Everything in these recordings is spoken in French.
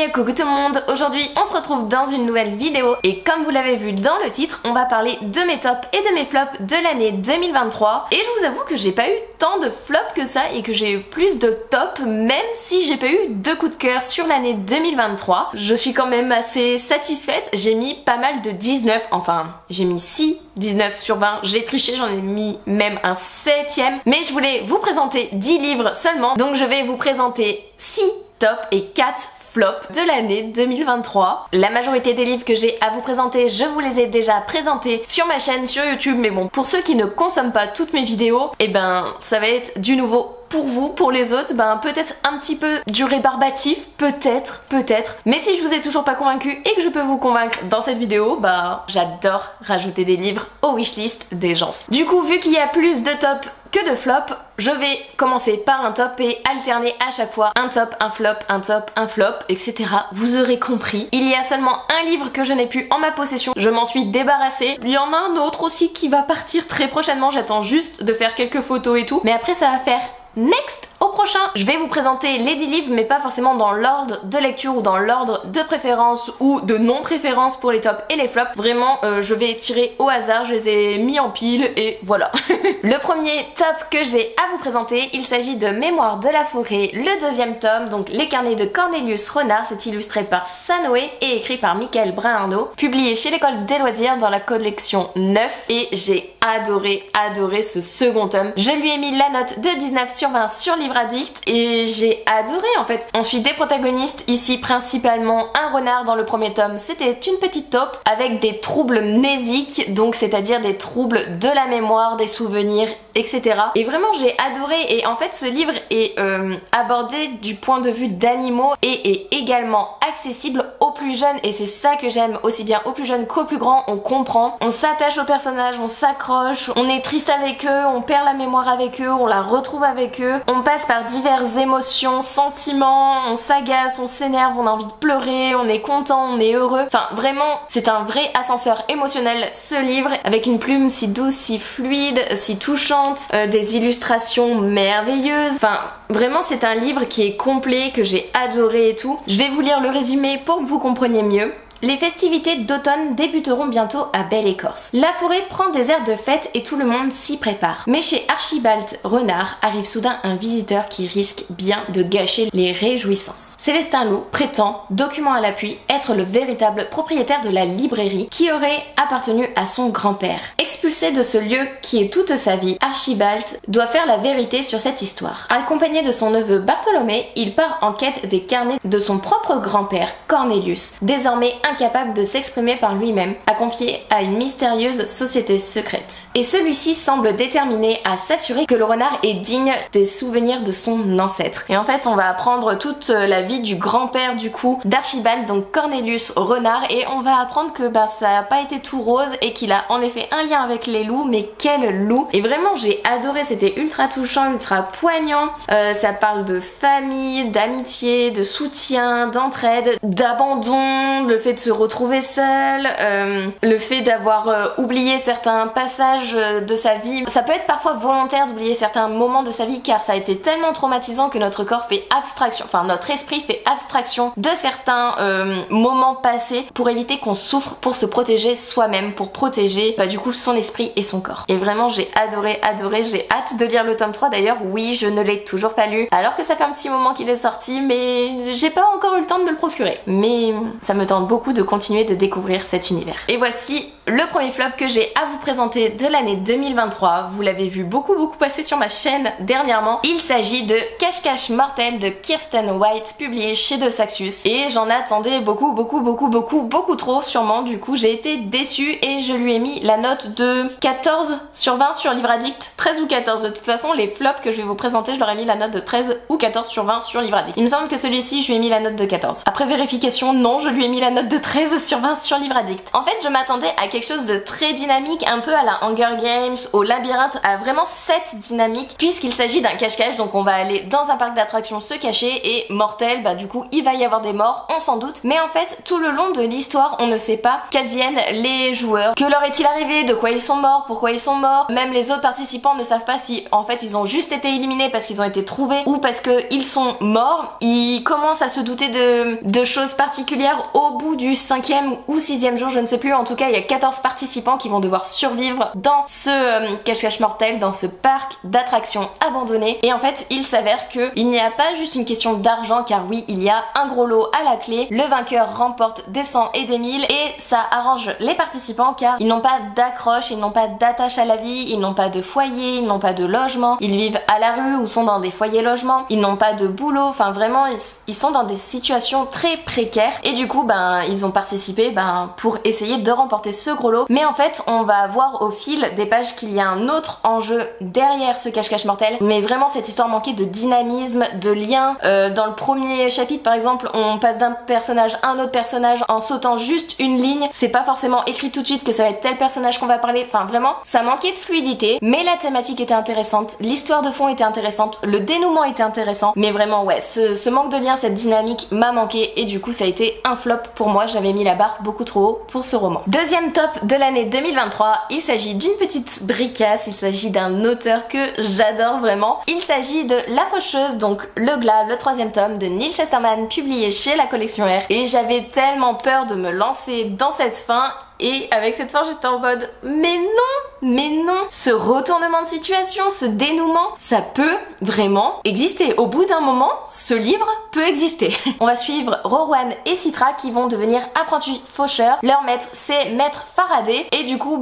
coucou tout le monde, aujourd'hui on se retrouve dans une nouvelle vidéo et comme vous l'avez vu dans le titre, on va parler de mes tops et de mes flops de l'année 2023 et je vous avoue que j'ai pas eu tant de flops que ça et que j'ai eu plus de tops même si j'ai pas eu de coups de cœur sur l'année 2023. Je suis quand même assez satisfaite, j'ai mis pas mal de 19, enfin j'ai mis 19 sur 20, j'ai triché, j'en ai mis même un 7ème, mais je voulais vous présenter 10 livres seulement, donc je vais vous présenter 6 tops et 4 flops de l'année 2023. La majorité des livres que j'ai à vous présenter, je vous les ai déjà présentés sur ma chaîne sur YouTube, mais bon, pour ceux qui ne consomment pas toutes mes vidéos, et ben ça va être du nouveau pour vous. Pour les autres, ben peut-être un petit peu du rébarbatif, peut-être, mais si je vous ai toujours pas convaincu et que je peux vous convaincre dans cette vidéo, bah j'adore rajouter des livres aux wishlist des gens. Du coup, vu qu'il y a plus de tops que de flops, je vais commencer par un top et alterner à chaque fois un top, un flop, un top, un flop, etc. Vous aurez compris. Il y a seulement un livre que je n'ai plus en ma possession, je m'en suis débarrassée. Il y en a un autre aussi qui va partir très prochainement, j'attends juste de faire quelques photos et tout, mais après ça va faire next. Au prochain, je vais vous présenter les 10 livres, mais pas forcément dans l'ordre de lecture ou dans l'ordre de préférence ou de non-préférence pour les tops et les flops. Vraiment, je vais tirer au hasard, je les ai mis en pile et voilà. Le premier top que j'ai à vous présenter, il s'agit de Mémoires de la forêt, le deuxième tome, donc Les carnets de Cornelius Renard, c'est illustré par Sanoé et écrit par Michael Brun-Arnaud, publié chez l'École des loisirs dans la collection 9 et j'ai adoré ce second tome. Je lui ai mis la note de 19 sur 20 sur Livre Addict et j'ai adoré en fait. On suit des protagonistes, ici principalement un renard dans le premier tome, c'était une petite taupe avec des troubles mnésiques, donc c'est-à-dire des troubles de la mémoire, des souvenirs, etc. Et vraiment j'ai adoré et en fait ce livre est abordé du point de vue d'animaux et est également accessible aux plus jeunes et c'est ça que j'aime, aussi bien aux plus jeunes qu'aux plus grands, on comprend, on s'attache aux personnages, on s'accroche, on est triste avec eux, on perd la mémoire avec eux, on la retrouve avec eux, on passe par diverses émotions, sentiments, on s'agace, on s'énerve, on a envie de pleurer, on est content, on est heureux. Enfin vraiment, c'est un vrai ascenseur émotionnel ce livre, avec une plume si douce, si fluide, si touchante, des illustrations merveilleuses. Enfin vraiment c'est un livre qui est complet, que j'ai adoré et tout. Je vais vous lire le résumé pour que vous compreniez mieux. Les festivités d'automne débuteront bientôt à Belle-Écorce. La forêt prend des airs de fête et tout le monde s'y prépare. Mais chez Archibald Renard arrive soudain un visiteur qui risque bien de gâcher les réjouissances. Célestin Loup prétend, document à l'appui, être le véritable propriétaire de la librairie qui aurait appartenu à son grand-père. Expulsé de ce lieu qui est toute sa vie, Archibald doit faire la vérité sur cette histoire. Accompagné de son neveu Bartholomé, il part en quête des carnets de son propre grand-père, Cornelius, désormais incapable de s'exprimer par lui-même, à confier à une mystérieuse société secrète. Et celui-ci semble déterminé à s'assurer que le renard est digne des souvenirs de son ancêtre. Et en fait, on va apprendre toute la vie du grand-père du coup d'Archibald, donc Cornelius Renard, et on va apprendre que ça n'a pas été tout rose et qu'il a en effet un lien avec les loups, mais quel loup! Et vraiment, j'ai adoré, c'était ultra touchant, ultra poignant. Ça parle de famille, d'amitié, de soutien, d'entraide, d'abandon, le fait de se retrouver seul, le fait d'avoir oublié certains passages de sa vie. Ça peut être parfois volontaire d'oublier certains moments de sa vie car ça a été tellement traumatisant que notre corps fait abstraction, enfin notre esprit fait abstraction de certains moments passés pour éviter qu'on souffre, pour se protéger soi-même, pour protéger du coup son esprit et son corps. Et vraiment j'ai adoré, j'ai hâte de lire le tome 3 d'ailleurs. Oui, je ne l'ai toujours pas lu alors que ça fait un petit moment qu'il est sorti, mais j'ai pas encore eu le temps de me le procurer. Mais ça me tente beaucoup de continuer de découvrir cet univers. Et voici le premier flop que j'ai à vous présenter de l'année 2023. Vous l'avez vu beaucoup passer sur ma chaîne dernièrement. Il s'agit de Cache-Cache Mortel de Kirsten White, publié chez De Saxus. Et j'en attendais beaucoup trop sûrement. Du coup j'ai été déçue et je lui ai mis la note de 14 sur 20 sur Livre Addict. 13 ou 14 de toute façon, les flops que je vais vous présenter, je leur ai mis la note de 13 ou 14 sur 20 sur Livre Addict. Il me semble que celui-ci je lui ai mis la note de 14. Après vérification, non, je lui ai mis la note de 13 sur 20 sur Livre Addict. En fait, je m'attendais à quelque chose de très dynamique, un peu à la Hunger Games, au labyrinthe, à vraiment cette dynamique, puisqu'il s'agit d'un cache-cache, donc on va aller dans un parc d'attractions se cacher, et mortel, bah du coup il va y avoir des morts, on s'en doute, mais en fait tout le long de l'histoire on ne sait pas qu'adviennent les joueurs, que leur est-il arrivé, de quoi ils sont morts, pourquoi ils sont morts, même les autres participants ne savent pas si en fait ils ont juste été éliminés parce qu'ils ont été trouvés ou parce qu'ils sont morts. Ils commencent à se douter de choses particulières au bout du 5e ou 6e jour, je ne sais plus, en tout cas il y a 14 participants qui vont devoir survivre dans ce cache-cache mortel, dans ce parc d'attractions abandonné, et en fait il s'avère que il n'y a pas juste une question d'argent, car oui il y a un gros lot à la clé, le vainqueur remporte des 100 et des 1000, et ça arrange les participants car ils n'ont pas d'accroche, ils n'ont pas d'attache à la vie, ils n'ont pas de foyer, ils n'ont pas de logement, ils vivent à la rue ou sont dans des foyers logements, ils n'ont pas de boulot, enfin vraiment ils sont dans des situations très précaires, et du coup ben ils ont participé pour essayer de remporter ce gros lot. Mais en fait on va voir au fil des pages qu'il y a un autre enjeu derrière ce cache-cache mortel, mais vraiment cette histoire manquait de dynamisme, de lien. Dans le premier chapitre par exemple on passe d'un personnage à un autre personnage en sautant juste une ligne, c'est pas forcément écrit tout de suite que ça va être tel personnage qu'on va parler, enfin vraiment ça manquait de fluidité, mais la thématique était intéressante, l'histoire de fond était intéressante, le dénouement était intéressant, mais vraiment ouais ce manque de lien, cette dynamique m'a manqué, et du coup ça a été un flop pour moi, j'avais mis la barre beaucoup trop haut pour ce roman. Deuxième top de l'année 2023, il s'agit d'une petite bricasse, il s'agit d'un auteur que j'adore vraiment, il s'agit de La Faucheuse, donc Le Glas, le 3e tome de Neil Chesterman, publié chez la collection R, et j'avais tellement peur de me lancer dans cette fin. Et avec cette fin j'étais en mode mais non, ce retournement de situation, ce dénouement, ça peut vraiment exister. Au bout d'un moment, ce livre peut exister. On va suivre Rowan et Citra qui vont devenir apprentis faucheurs. Leur maître c'est Maître Faraday, et du coup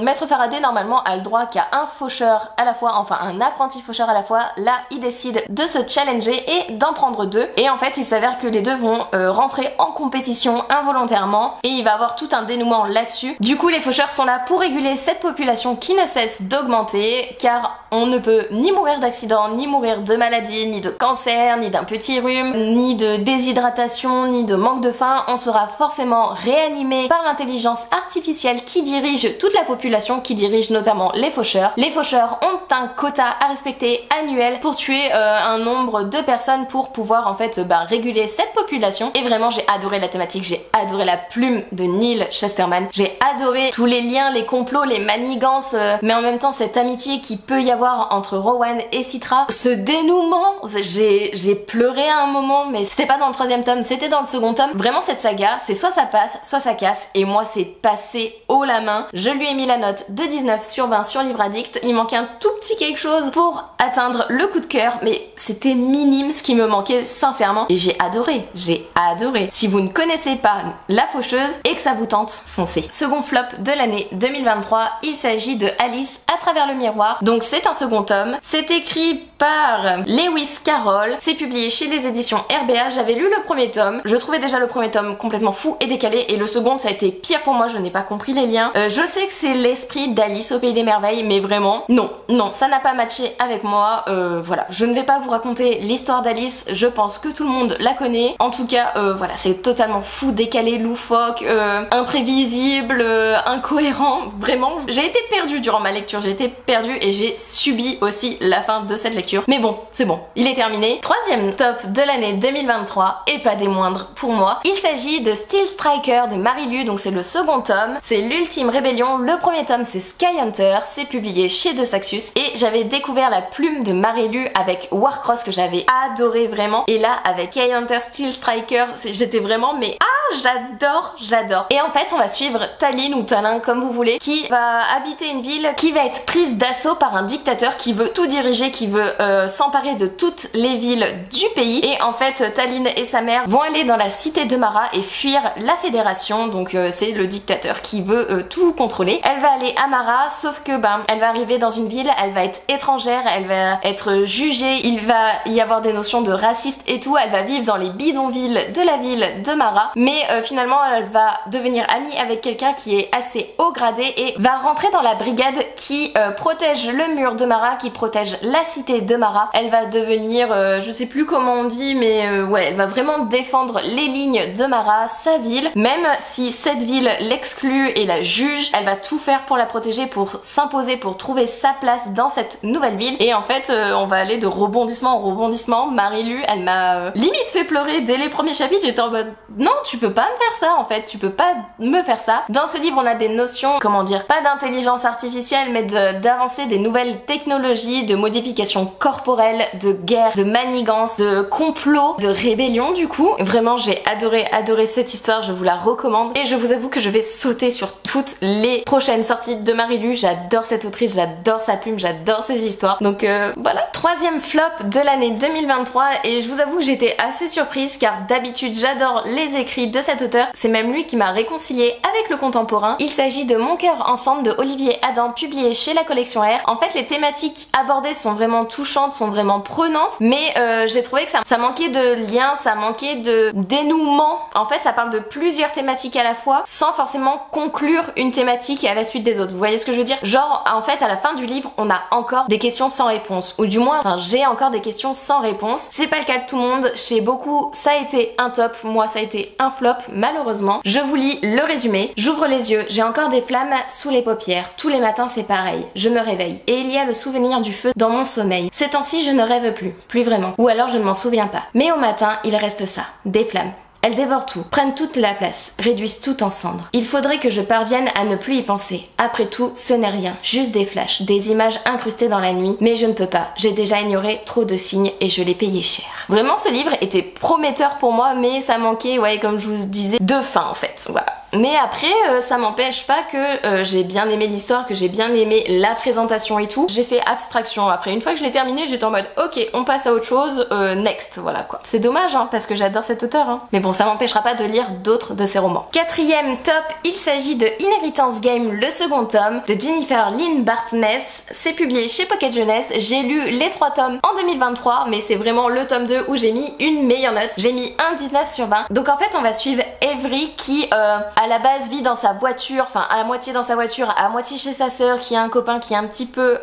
Maître Faraday normalement a le droit qu'à un faucheur à la fois, enfin un apprenti faucheur à la fois. Là il décide de se challenger et d'en prendre 2, et en fait il s'avère que les deux vont rentrer en compétition involontairement, et il va avoir tout un dénouement là-dessus. Du coup les faucheurs sont là pour réguler cette population qui ne cesse d'augmenter, car on ne peut ni mourir d'accident, ni mourir de maladie, ni de cancer, ni d'un petit rhume, ni de déshydratation, ni de manque de faim. On sera forcément réanimé par l'intelligence artificielle qui dirige toute la population, qui dirige notamment les faucheurs. Les faucheurs ont un quota à respecter annuel pour tuer un nombre de personnes pour pouvoir en fait réguler cette population, et vraiment j'ai adoré la thématique, j'ai adoré la plume de Neil Chesterman, j'ai adoré tous les liens, les complots, les manigances, mais en même temps cette amitié qui peut y avoir entre Rowan et Citra, ce dénouement, j'ai pleuré à un moment, mais c'était pas dans le 3e tome, c'était dans le 2nd tome. Vraiment cette saga, c'est soit ça passe, soit ça casse, et moi c'est passé haut la main. Je lui ai mis la note de 19 sur 20 sur Livre Addict, il manquait un tout petit quelque chose pour atteindre le coup de cœur, mais c'était minime ce qui me manquait sincèrement, et j'ai adoré, j'ai adoré. Si vous ne connaissez pas La Faucheuse et que ça vous tente, foncez. Second flop de l'année 2023, il s'agit de Alice à travers le miroir. Donc c'est un 2nd tome, c'est écrit par Lewis Carroll, c'est publié chez les éditions RBA. J'avais lu le 1er tome, je trouvais déjà le 1er tome complètement fou et décalé, et le 2nd ça a été pire pour moi, je n'ai pas compris les liens. Je sais que c'est l'esprit d'Alice au Pays des Merveilles, mais vraiment non, ça n'a pas matché avec moi. Voilà, je ne vais pas vous raconter l'histoire d'Alice, je pense que tout le monde la connaît. En tout cas voilà, c'est totalement fou, décalé, loufoque, imprévisible, incohérent. Vraiment j'ai été perdue durant ma lecture, j'ai été perdue, et j'ai subi aussi la fin de cette lecture, mais bon c'est bon, il est terminé. 3e top de l'année 2023, et pas des moindres pour moi, il s'agit de Steel Striker de Marie-Lu, donc c'est le 2nd tome, c'est l'ultime rébellion. Le 1er tome c'est Sky Hunter, c'est publié chez De Saxus, et j'avais découvert la plume de Marie-Lu avec Warcross que j'avais adoré vraiment, et là avec Sky Hunter Steel Striker j'étais vraiment mais j'adore. Et en fait on va suivre Talyn ou Talin comme vous voulez, qui va habiter une ville qui va être prise d'assaut par un dictateur qui veut tout diriger, qui veut s'emparer de toutes les villes du pays. Et en fait Talyn et sa mère vont aller dans la cité de Mara et fuir la fédération, donc c'est le dictateur qui veut tout contrôler. Elle va aller à Mara, sauf que elle va arriver dans une ville, elle va être étrangère, elle va être jugée, il va y avoir des notions de raciste et tout, elle va vivre dans les bidonvilles de la ville de Mara, mais finalement elle va devenir amie avec quelqu'un qui est assez haut gradé et va rentrer dans la brigade qui protège le mur de Mara, qui protège la cité de Mara. Elle va devenir, je sais plus comment on dit, mais ouais, elle va vraiment défendre les lignes de Mara, sa ville. Même si cette ville l'exclut et la juge, elle va tout faire pour la protéger, pour s'imposer, pour trouver sa place dans cette nouvelle ville. Et en fait, on va aller de rebondissement en rebondissement. Marie-Lu, elle m'a limite fait pleurer dès les premiers chapitres. J'étais en mode, non, tu peux pas me faire ça en fait, tu peux pas me faire ça. Dans ce livre, on a des notions, comment dire, pas d'intelligence artificielle, mais d'avancer des nouvelles technologies, de modification corporelle, de guerre, de manigance, de complot, de rébellion du coup. Vraiment, j'ai adoré cette histoire, je vous la recommande. Et je vous avoue que je vais sauter sur toutes les prochaines sorties de Marie-Lu. J'adore cette autrice, j'adore sa plume, j'adore ses histoires. Donc voilà, troisième flop de l'année 2023 et je vous avoue que j'étais assez surprise car d'habitude j'adore les écrits de cet auteur. C'est même lui qui m'a réconciliée avec le contemporain. Il s'agit de Mon cœur ensemble de Olivier Adam, publié chez la collection R. En fait, les thématiques abordées sont vraiment touchantes, sont vraiment prenantes, mais j'ai trouvé que ça manquait de lien, ça manquait de dénouement. En fait, ça parle de plusieurs thématiques à la fois sans forcément conclure une thématique à la suite des autres. Vous voyez ce que je veux dire? Genre, en fait, à la fin du livre, on a encore des questions sans réponse, ou du moins, j'ai encore des questions sans réponse. C'est pas le cas de tout le monde. Chez beaucoup, ça a été un top. Moi, ça a été un flop, malheureusement. Je vous lis le résumé. J'ouvre les yeux, j'ai encore des flammes sous les paupières. Tous les matins, c'est pareil. Je me réveille et il y a le souvenir du feu dans mon sommeil. Ces temps-ci, je ne rêve plus vraiment. Ou alors, je ne m'en souviens pas. Mais au matin, il reste ça, des flammes. Elles dévorent tout, prennent toute la place, réduisent tout en cendres. Il faudrait que je parvienne à ne plus y penser. Après tout, ce n'est rien, juste des flashs, des images incrustées dans la nuit, mais je ne peux pas. J'ai déjà ignoré trop de signes et je l'ai payé cher. Vraiment, ce livre était prometteur pour moi, mais ça manquait, ouais, comme je vous disais, de fin en fait. Voilà. Mais après, ça m'empêche pas que j'ai bien aimé l'histoire, que j'ai bien aimé la présentation et tout. J'ai fait abstraction. Après, une fois que je l'ai terminé, j'étais en mode ok, on passe à autre chose, next, voilà quoi. C'est dommage, hein, parce que j'adore cet auteur, hein. Mais bon, ça m'empêchera pas de lire d'autres de ses romans. Quatrième top, il s'agit de Inheritance Game, le second tome, de Jennifer Lynn Bartness. C'est publié chez Pocket Jeunesse. J'ai lu les 3 tomes en 2023, mais c'est vraiment le tome 2 où j'ai mis une meilleure note. J'ai mis un 19 sur 20. Donc en fait, on va suivre Avery qui, à la base, vit dans sa voiture, enfin à moitié dans sa voiture, à moitié chez sa sœur, qui a un copain qui est un petit peu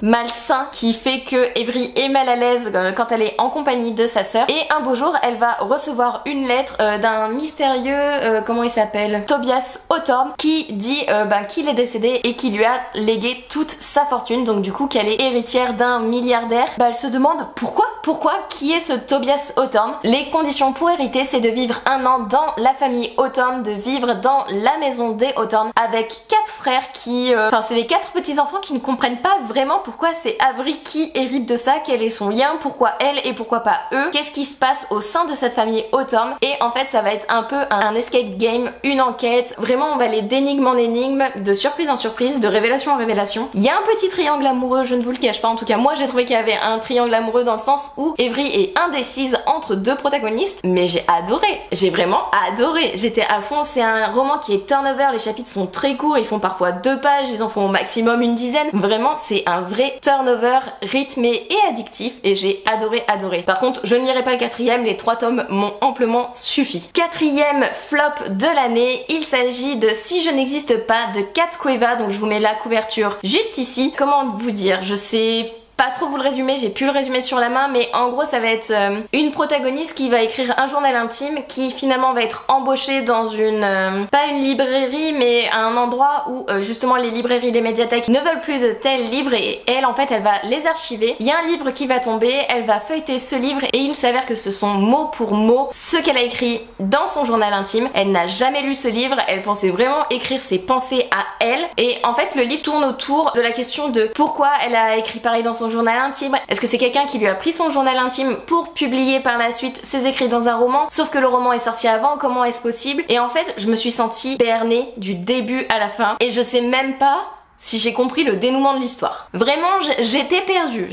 malsain, qui fait que Avery est mal à l'aise quand elle est en compagnie de sa sœur. Et un beau jour, elle va recevoir une lettre d'un mystérieux, comment il s'appelle, Tobias Hawthorne, qui dit qu'il est décédé et qui lui a légué toute sa fortune, donc du coup qu'elle est héritière d'un milliardaire. Elle se demande pourquoi, qui est ce Tobias Hawthorne? Les conditions pour hériter, c'est de vivre un an dans la famille Hawthorne, de vivre dans la maison des Hawthorne avec 4 frères qui, c'est les 4 petits enfants qui ne comprennent pas vraiment pourquoi c'est Avery qui hérite de ça, quel est son lien, pourquoi elle et pourquoi pas eux, qu'est-ce qui se passe au sein de cette famille Hawthorne. Et en fait, ça va être un peu un escape game, une enquête. Vraiment, on va aller d'énigme en énigme, de surprise en surprise, de révélation en révélation. Il y a un petit triangle amoureux, je ne vous le cache pas. En tout cas, moi, j'ai trouvé qu'il y avait un triangle amoureux dans le sens où Avery est indécise entre 2 protagonistes. Mais j'ai adoré. J'ai vraiment adoré. J'étais à fond. C'est un roman qui est turnover. Les chapitres sont très courts. Ils font parfois 2 pages. Ils en font au maximum une dizaine. Vraiment, c'est un vrai turnover rythmé et addictif. Et j'ai adoré. Par contre, je ne lirai pas le 4e. Les 3 tomes m'ont amplement suffi. 4e flop de l'année, il s'agit de Si je n'existe pas de Kat Cueva, donc je vous mets la couverture juste ici. Comment vous dire, je sais pas trop vous le résumer, j'ai pu le résumer sur la main, mais en gros ça va être une protagoniste qui va écrire un journal intime qui finalement va être embauchée dans une, pas une librairie, mais un endroit où justement les librairies, les médiathèques ne veulent plus de tels livres et elle en fait elle va les archiver. Il y a un livre qui va tomber, elle va feuilleter ce livre et il s'avère que ce sont mot pour mot ce qu'elle a écrit dans son journal intime. Elle n'a jamais lu ce livre, elle pensait vraiment écrire ses pensées à elle et en fait le livre tourne autour de la question de pourquoi elle a écrit pareil dans son journal intime. Est-ce que c'est quelqu'un qui lui a pris son journal intime pour publier par la suite ses écrits dans un roman? Sauf que le roman est sorti avant, comment est-ce possible? Et en fait, je me suis sentie bernée du début à la fin et je sais même pas si j'ai compris le dénouement de l'histoire. Vraiment, j'étais perdue.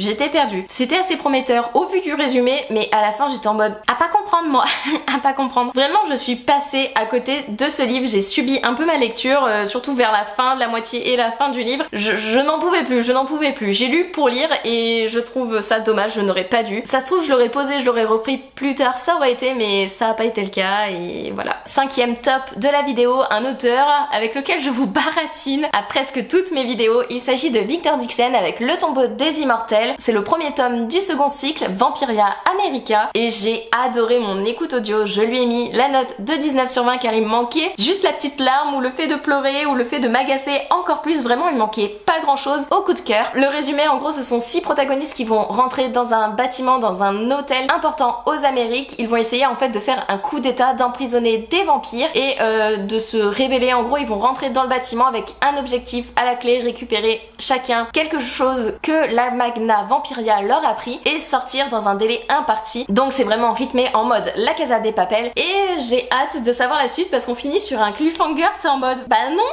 C'était assez prometteur au vu du résumé, mais à la fin j'étais en mode à pas comprendre moi, à pas comprendre. Vraiment, je suis passée à côté de ce livre, j'ai subi un peu ma lecture, surtout vers la fin, la moitié et la fin du livre. Je n'en pouvais plus. J'ai lu pour lire et je trouve ça dommage, je n'aurais pas dû. Ça se trouve, je l'aurais posé, je l'aurais repris plus tard, ça aurait été, mais ça a pas été le cas et voilà. 5e top de la vidéo, un auteur avec lequel je vous baratine à presque toutes mes mes vidéos. Il s'agit de Victor Dixon avec Le Tombeau des Immortels. C'est le premier tome du second cycle Vampiria America et j'ai adoré mon écoute audio. Je lui ai mis la note de 19 sur 20 car il me manquait juste la petite larme ou le fait de pleurer ou le fait de m'agacer encore plus. Vraiment, il manquait pas grand chose au coup de cœur. Le résumé, en gros, ce sont 6 protagonistes qui vont rentrer dans un bâtiment, dans un hôtel important aux Amériques. Ils vont essayer en fait de faire un coup d'état, d'emprisonner des vampires et de se rébeller. En gros, ils vont rentrer dans le bâtiment avec un objectif à la clé, récupérer chacun quelque chose que la Magna Vampiria leur a pris et sortir dans un délai imparti. Donc c'est vraiment rythmé en mode La Casa de Papel et j'ai hâte de savoir la suite parce qu'on finit sur un cliffhanger, c'est en mode bah non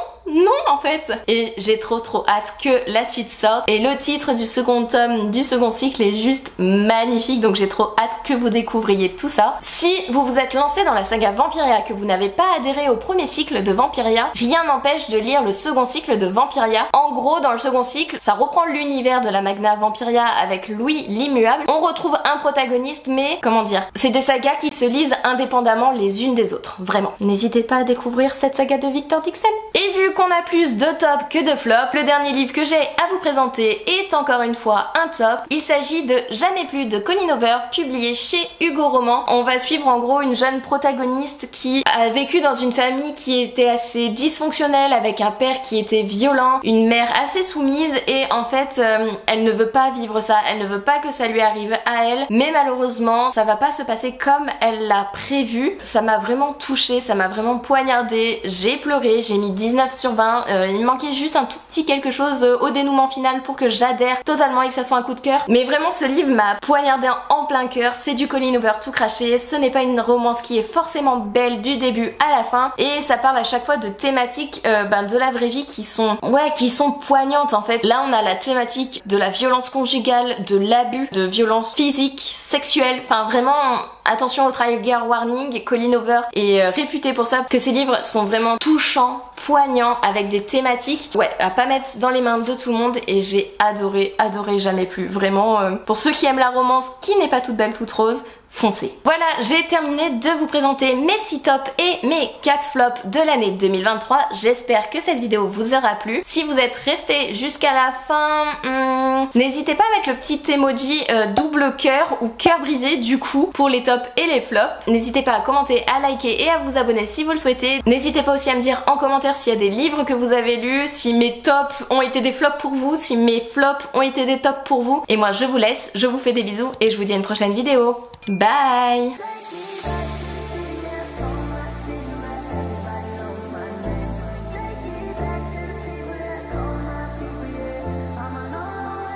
en fait. Et j'ai trop hâte que la suite sorte et le titre du second tome du second cycle est juste magnifique, donc j'ai trop hâte que vous découvriez tout ça. Si vous vous êtes lancé dans la saga Vampiria, que vous n'avez pas adhéré au premier cycle de Vampiria, rien n'empêche de lire le second cycle de Vampiria. En gros, dans le second cycle, ça reprend l'univers de la Magna Vampiria avec Louis l'Immuable. On retrouve un protagoniste, mais comment dire, c'est des sagas qui se lisent indépendamment les unes des autres, vraiment. N'hésitez pas à découvrir cette saga de Victor Dixon. Et vu qu'on a plus de top que de flop, le dernier livre que j'ai à vous présenter est encore une fois un top. Il s'agit de Jamais plus de Colleen Hoover, publié chez Hugo Roman. On va suivre en gros une jeune protagoniste qui a vécu dans une famille qui était assez dysfonctionnelle, avec un père qui était violent, une mère assez soumise et en fait elle ne veut pas vivre ça, elle ne veut pas que ça lui arrive à elle, mais malheureusement ça va pas se passer comme elle l'a prévu. Ça m'a vraiment touchée, ça m'a vraiment poignardée, j'ai pleuré, j'ai mis 19 sur 20, il me manquait juste un tout petit quelque chose au dénouement final pour que j'adhère totalement et que ça soit un coup de cœur, mais vraiment ce livre m'a poignardé en plein cœur. C'est du Colleen Hoover tout craché, ce n'est pas une romance qui est forcément belle du début à la fin et ça parle à chaque fois de thématiques de la vraie vie qui sont poignantes en fait. Là on a la thématique de la violence conjugale, de l'abus, de violence physique, sexuelle, enfin vraiment attention au trigger warning. Colleen Hoover est réputée pour ça, que ses livres sont vraiment touchants, poignants, avec des thématiques à pas mettre dans les mains de tout le monde et j'ai adoré Jamais plus. Vraiment, pour ceux qui aiment la romance qui n'est pas toute belle toute rose, foncez. Voilà, j'ai terminé de vous présenter mes 6 tops et mes 4 flops de l'année 2023. J'espère que cette vidéo vous aura plu. Si vous êtes resté jusqu'à la fin, n'hésitez pas à mettre le petit emoji double cœur ou cœur brisé du coup pour les tops et les flops. N'hésitez pas à commenter, à liker et à vous abonner si vous le souhaitez. N'hésitez pas aussi à me dire en commentaire s'il y a des livres que vous avez lus, si mes tops ont été des flops pour vous, si mes flops ont été des tops pour vous. Et moi je vous laisse, je vous fais des bisous et je vous dis à une prochaine vidéo. Bye!